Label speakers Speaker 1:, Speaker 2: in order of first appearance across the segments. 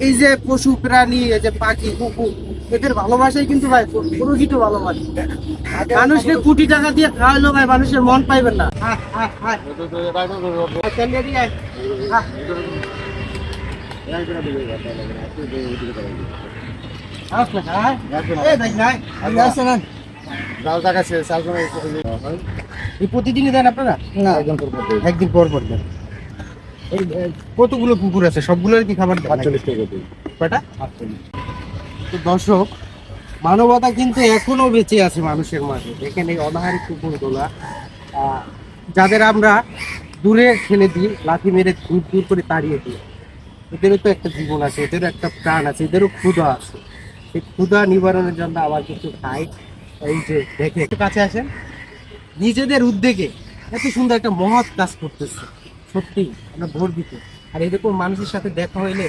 Speaker 1: এই যে পশু প্রাণী, এই যে পাখি কুকুর, এদের ভালোবাসাই কিন্তু ভাই প্রকৃত ভালোবাসা। মানুষকে কোটি টাকা দিয়ে খাওয়াইলো ভাই মানুষের মন পাইবেন না। প্রতিদিনই দেন আপনারা?
Speaker 2: না,
Speaker 1: একদিন পর পর দেন। কতগুলো কুকুর আছে, সবগুলোর কি খাবার দেন?
Speaker 2: 48 টাকা দিই।
Speaker 1: কয়টা? তো দর্শক, মানবতা কিন্তু এখনো বেঁচে আছে মানুষের মাঝে। দেখেন এই অনাহারী কুকুরগুলা, যাদের আমরা দূরে ফেলে দিই, লাথি মেরে দূর দূর করে তাড়িয়ে দিই, এদেরও তো একটা জীবন আছে, এদেরও একটা প্রাণ আছে, এদেরও ক্ষুধা আছে। এই ক্ষুধা নিবারণের জন্য আবার কিছু খাই। এই যে দেখে একটু কাছে আসেন, নিজেদের উদ্যোগে এত সুন্দর একটা মহৎ কাজ করতেছে, সত্যি আমরা গর্বিত। আর এরকম মানুষের সাথে দেখা হইলে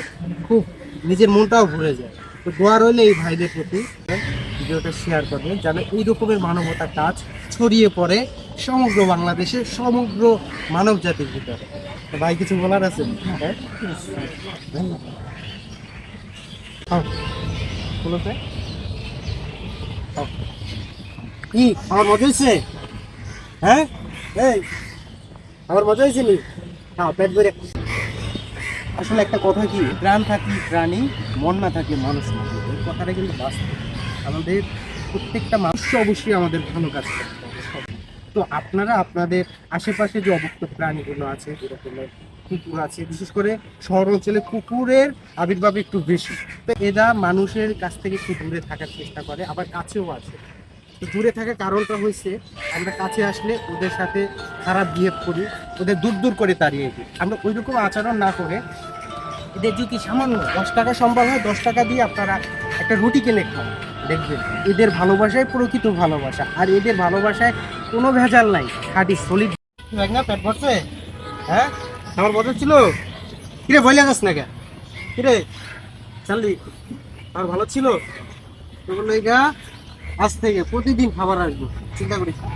Speaker 1: খুব নিজের মনটাও ভরে যায়। তো দোয়া রইলে এই ভাইদের প্রতি, ভিডিওটা শেয়ার করবেন যেন এই রকমের মানবতা কাজ ছড়িয়ে পড়ে সমগ্র বাংলাদেশে, সমগ্র মানব জাতির ভিতরে। তো ভাই কিছু বলার আছে? হ্যাঁ, বলতে কি আমার মজা হয়েছে? হ্যাঁ, এই আমার মজা হয়েছে নি? হ্যাঁ, পেট ভরে। আসলে একটা কথা কি, প্রাণ থাকলে প্রাণী, মন না থাকলে মানুষ না। এই কথাটা কিন্তু বাস্তব। আমাদের প্রত্যেকটা মানুষকে অবশ্যই আমাদের ভালো কাজ করতে হবে। তো আপনারা আপনাদের আশেপাশে যে অভুক্ত প্রাণীগুলো আছে, যেরকমের কুকুর আছে, বিশেষ করে শহর অঞ্চলে কুকুরের আবির্ভাব একটু বেশি। তো এরা মানুষের কাছ থেকে একটু দূরে থাকার চেষ্টা করে, আবার কাছেও আছে। তো দূরে থাকার কারণটা হচ্ছে, আমরা কাছে আসলে ওদের সাথে খারাপ বিহেভ করি, ওদের দূর দূর করে তাড়িয়ে দিই। আমরা ওই রকম আচরণ না করে এদের যদি সামান্য 10 টাকা সম্ভব হয়, 10 টাকা দিয়ে আপনারা একটা রুটি কিনে খান, দেখবেন এদের ভালোবাসায় প্রকৃত ভালোবাসা। আর এদের ভালোবাসায় কোনো ভেজাল নাই, খাঁটি সলিড। না পেট ভরছে? হ্যাঁ, আমার বদল ছিল। কিরে ভয় লাগাস না কে? কিরে চালি, আর ভালো ছিল? তো বললো আজ থেকে প্রতিদিন খাবার আসবো, চিন্তা করিস না।